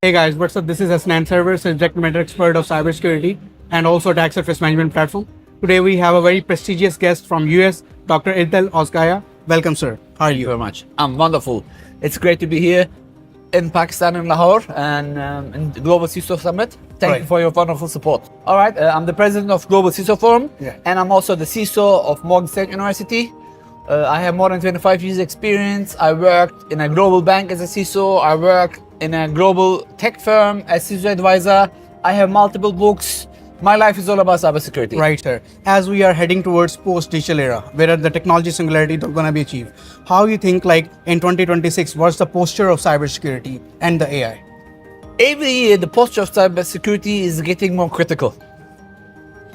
Hey guys, what's up? This is Asnan Server, subject matter expert of cybersecurity and also attack surface management platform. Today we have a very prestigious guest from US, Dr. Erdal Ozkaya. Welcome, sir. How are Thank you you? very much. I'm wonderful. It's great to be here in Pakistan, in Lahore, and in the Global CISO Summit. Thank Right. you for your wonderful support. All right, I'm the president of Global CISO Forum, Yeah. and I'm also the CISO of Morgan State University. I have more than 25 years experience. I worked in a global bank as a CISO. I worked in a global tech firm as CISO advisor. I have multiple books. My life is all about cybersecurity. Right, sir. As we are heading towards post-digital era, where the technology singularity is going to be achieved, how you think like in 2026, what's the posture of cybersecurity and the AI? Every year, the posture of cybersecurity is getting more critical.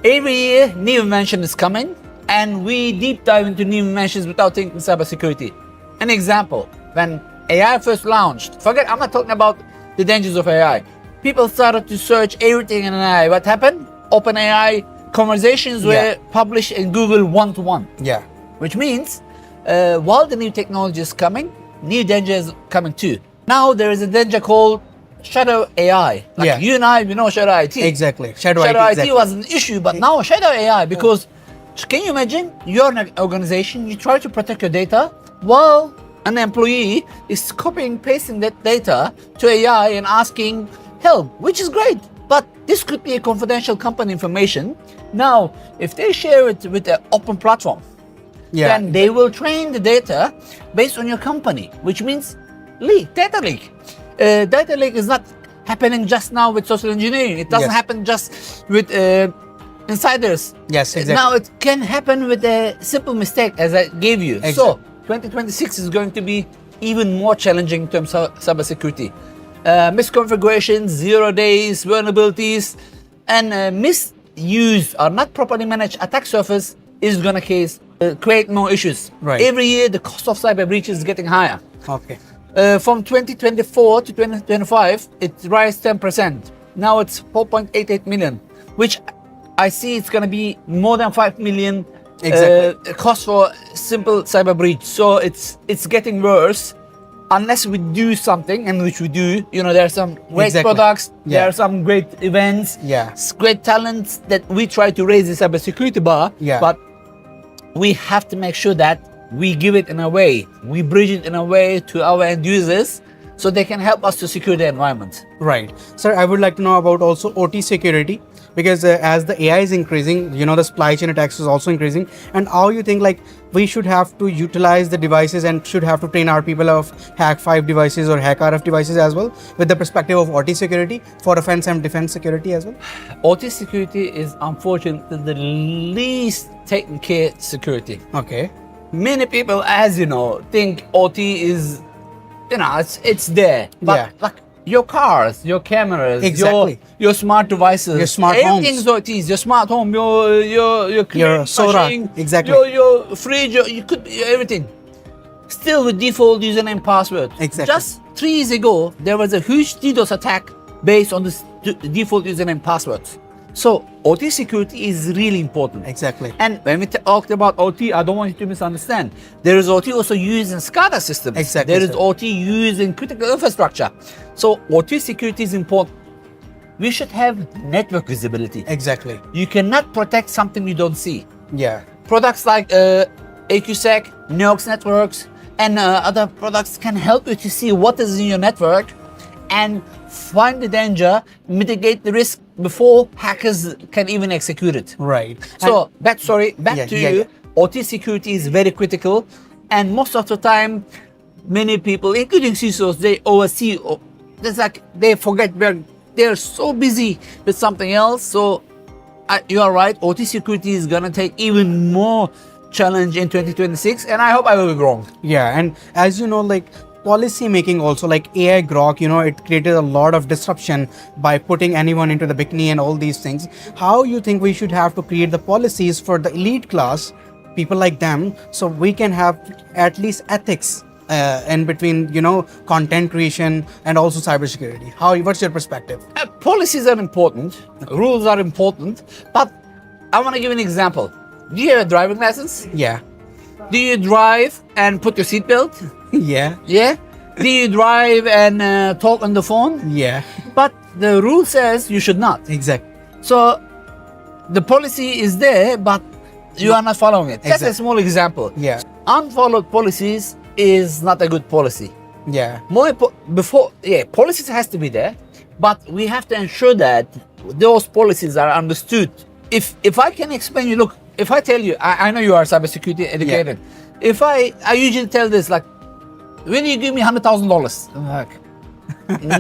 Every year, new invention is coming, and we deep dive into new inventions without thinking cybersecurity. An example, when AI first launched, I'm not talking about the dangers of AI. People started to search everything in AI. What happened? OpenAI conversations were published in Google one-to-one, Yeah. which means while the new technology is coming, new danger is coming too. Now there is a danger called shadow AI. Like Yeah. you and I, we know shadow IT. Exactly. Shadow Shadow IT. IT Exactly. was an issue, but now shadow AI, because can you imagine you're in an organization, you try to protect your data while an employee is copying, pasting that data to AI and asking help, which is great. But this could be a confidential company information. Now, if they share it with an open platform, Yeah. then they will train the data based on your company, which means data leak. Data leak is not happening just now with social engineering. It doesn't Yes. happen just with insiders. Yes, exactly. Now it can happen with a simple mistake, as I gave you. Exactly. So 2026 is going to be even more challenging in terms of cybersecurity. Misconfigurations, 0 days, vulnerabilities, and misuse or not properly managed attack surface is going to create more issues. Right. Every year, the cost of cyber breach is getting higher. Okay. From 2024 to 2025, it rise 10%. Now it's 4.88 million, which I see it's going to be more than 5 million cost for simple cyber breach. So it's getting worse unless we do something, and which we do. You know, there are some great Exactly. products, Yeah. there are some great events, Yeah. great talents that we try to raise the cybersecurity bar. Yeah. But we have to make sure that we give it in a way, we bridge it in a way to our end users so they can help us to secure the environment. Right. Sir, I would like to know about also OT security, because as the AI is increasing, the supply chain attacks is also increasing. And how you think like we should have to utilize the devices and should have to train our people of hack 5 devices or hack RF devices as well, with the perspective of OT security for offense and defense security as well? OT security is unfortunately the least taken care security. Okay. Many people, as you know, think OT is, it's there. But Yeah. like your cars, your cameras, Exactly. your smart devices, Your smart everything's homes. OT. Your smart home, your cleaning soda, machine, exactly. your fridge, you could be everything. Still with default username password. Exactly. Just 3 years ago, there was a huge DDoS attack based on this default username passwords. So OT security is really important. Exactly. And when we talked about OT, I don't want you to misunderstand. There is OT also used in SCADA systems. Exactly, There is sir. OT used in critical infrastructure. So OT security is important. We should have network visibility. Exactly. You cannot protect something you don't see. Yeah. Products like AQSec, Neox networks, and other products can help you to see what is in your network and find the danger, mitigate the risk before hackers can even execute it. Right. So back to Yeah, you. yeah. OT security is very critical, and most of the time, many people, including CISOs, they oversee. It's like they forget they're so busy with something else. So you are right. OT security is gonna take even more challenge in 2026, and I hope I will be wrong. Yeah, and as you know, like policy making also, like AI grok, it created a lot of disruption by putting anyone into the bikini and all these things. How you think we should have to create the policies for the elite class, people like them, so we can have at least ethics in between, content creation and also cybersecurity? What's your perspective? Policies are important, rules are important, but I want to give an example. Do you have a driving license? Yeah. Do you drive and put your seatbelt? Yeah. Yeah. Do you drive and talk on the phone? Yeah. But the rule says you should not. Exactly. So the policy is there, but you are not following it. That's a Exactly. small example. Yeah. Unfollowed policies is not a good policy. Yeah. Policies has to be there, but we have to ensure that those policies are understood. If I can explain you, look, if I tell you, I know you are cybersecurity educated. If I usually tell this, like, when you give me $100,000, like,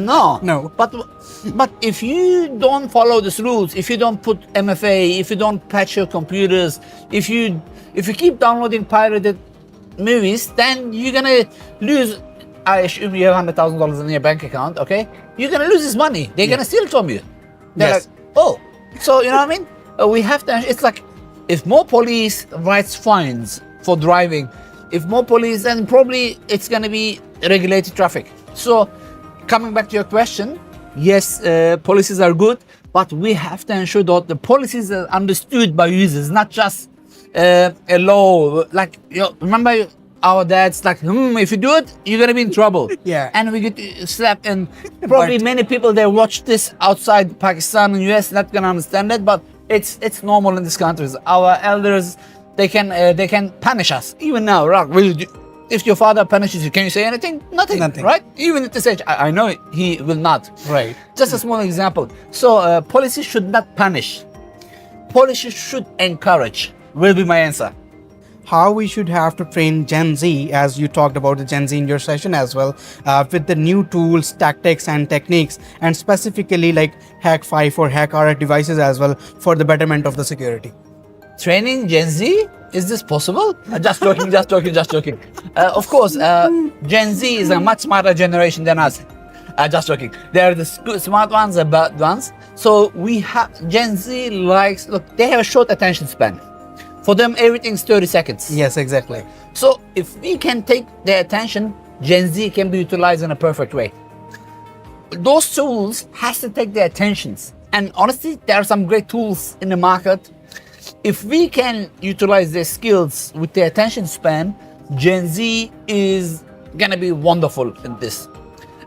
no, No. But if you don't follow these rules, if you don't put MFA, if you don't patch your computers, if you keep downloading pirated movies, then you're gonna lose. I assume you have $100,000 in your bank account. Okay, you're gonna lose this money. They're gonna steal it from you. They're Yes. like, oh, so you know what I mean? We have to. It's like if more police writes fines for driving, if more police, then probably it's gonna be regulated traffic. So, coming back to your question, yes, policies are good, but we have to ensure that the policies are understood by users, not just a law. Like, remember our dads, like, if you do it, you're gonna be in trouble. Yeah. And we get slapped, and probably many people that watch this outside Pakistan and US not gonna understand it, but it's normal in these countries. Our elders, they can punish us even now. Right? If your father punishes you, can you say anything? Nothing. Nothing. Right? Even at this age, I know he will not. Right. Just a small example. So policies should not punish. Policies should encourage. Will be my answer. How we should have to train Gen Z, as you talked about the Gen Z in your session as well, with the new tools, tactics and techniques, and specifically like Hack 5 or Hack RF devices as well for the betterment of the security. Training Gen Z? Is this possible? Just joking, just joking. Of course, Gen Z is a much smarter generation than us. Just joking. They're the smart ones, the bad ones. So we have Gen Z likes, look, they have a short attention span. For them, everything's 30 seconds. Yes, exactly. So if we can take their attention, Gen Z can be utilized in a perfect way. Those tools has to take their attentions. And honestly, there are some great tools in the market. If we can utilize their skills with their attention span, Gen Z is gonna be wonderful in this.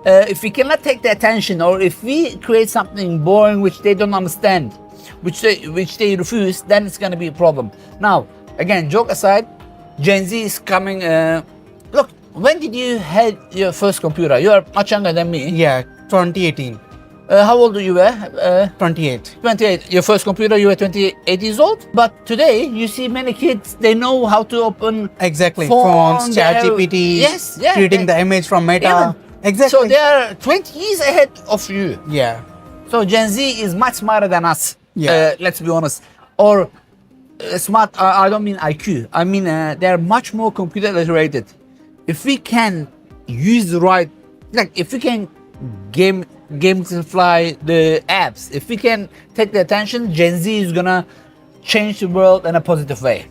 If we cannot take their attention, or if we create something boring which they don't understand, which they refuse, then it's gonna be a problem. Now, again, joke aside, Gen Z is coming. Look, when did you had your first computer? You are much younger than me. Yeah, 2018. How old you were? 28. 28. Your first computer, you were 28 years old. But today, you see many kids, they know how to open Exactly. phone, Phones, they're- ChatGPT, Yes, yeah, creating the image from Meta. Even. Exactly. So they are 20 years ahead of you. Yeah. So Gen Z is much smarter than us. Yeah. Let's be honest. Or smart. I don't mean IQ. I mean they are much more computer literated. If we can use the right, like if we can gamify the apps, if we can take the attention, Gen Z is gonna change the world in a positive way.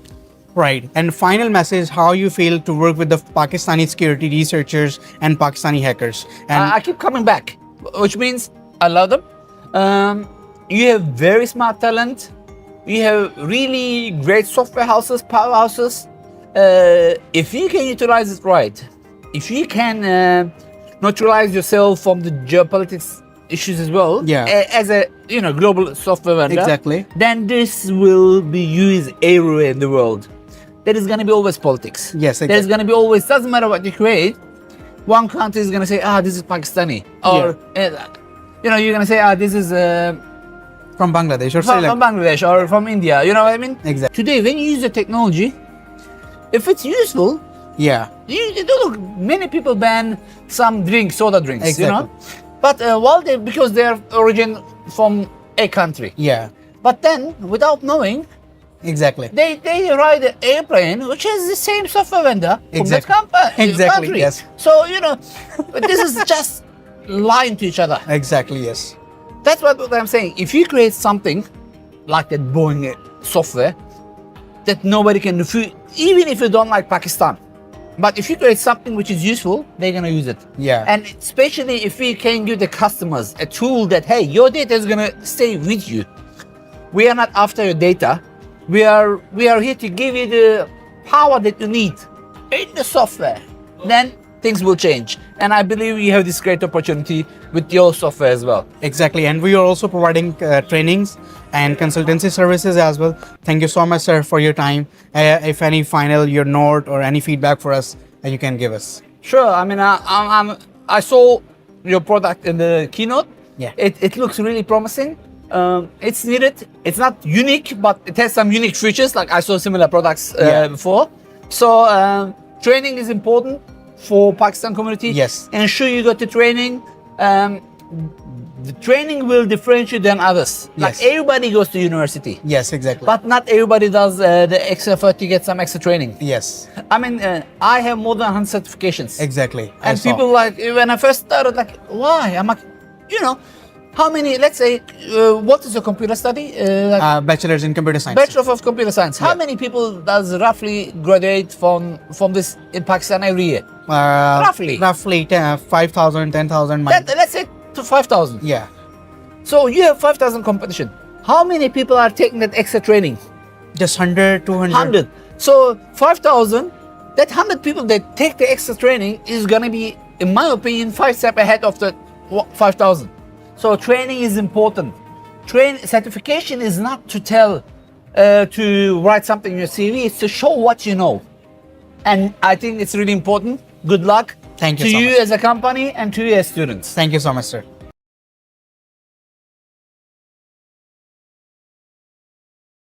Right. And final message, how you feel to work with the Pakistani security researchers and Pakistani hackers. And I keep coming back, which means I love them. You have very smart talent. You have really great software houses, powerhouses. If you can utilize it right, if you can neutralize yourself from the geopolitics issues as well, Yeah. as a global software vendor, Exactly. then this will be used everywhere in the world. There is going to be always politics. Yes, exactly. There's going to be always, doesn't matter what you create, one country is going to say, this is Pakistani. Or, you're going to say, this is from Bangladesh or Sri from Lanka. Bangladesh or from India. You know what I mean? Exactly. Today, when you use the technology, if it's useful, Yeah. you look, many people ban some drinks, soda drinks, Exactly. But because they're origin from a country. Yeah. But then, without knowing, Exactly. they ride an airplane which has the same software vendor from that Exactly. Exactly, country. yes. So, this is just lying to each other. Exactly. Yes. That's what I'm saying. If you create something like that Boeing software that nobody can refute, even if you don't like Pakistan, but if you create something which is useful, they're gonna use it. Yeah. And especially if we can give the customers a tool that, hey, your data is gonna stay with you. We are not after your data. We are here to give you the power that you need in the software. Then things will change. And I believe you have this great opportunity with your software as well. Exactly, and we are also providing trainings and consultancy services as well. Thank you so much, sir, for your time. If any final your note or any feedback for us, you can give us. Sure. I mean, I saw your product in the keynote. Yeah. It looks really promising. It's needed. It's not unique, but it has some unique features. Like I saw similar products before. So training is important for Pakistan community. Yes. Ensure you got the training. The training will differentiate than others. Like Yes. everybody goes to university, Yes, exactly. but not everybody does the extra effort to get some extra training. yes, I mean, I have more than 100 certifications. exactly. I And saw. people like, when I first started, like, why? I'm like, you know, how many, let's say, what is your computer study? Bachelor's in computer science. Bachelor of Computer Science. How Yeah. many people does roughly graduate from this in Pakistan every year? Roughly 5,000, 10,000. Let's say to 5,000. Yeah. So you have 5,000 competition. How many people are taking that extra training? Just 100, 200. 100. So 5,000, that 100 people that take the extra training is going to be, in my opinion, 5 steps ahead of the 5,000. So training is important. Certification is not to tell, to write something in your CV, it's to show what you know. And I think it's really important. Good luck Thank you to so you much. as a company and to you as students. Thank you so much, sir.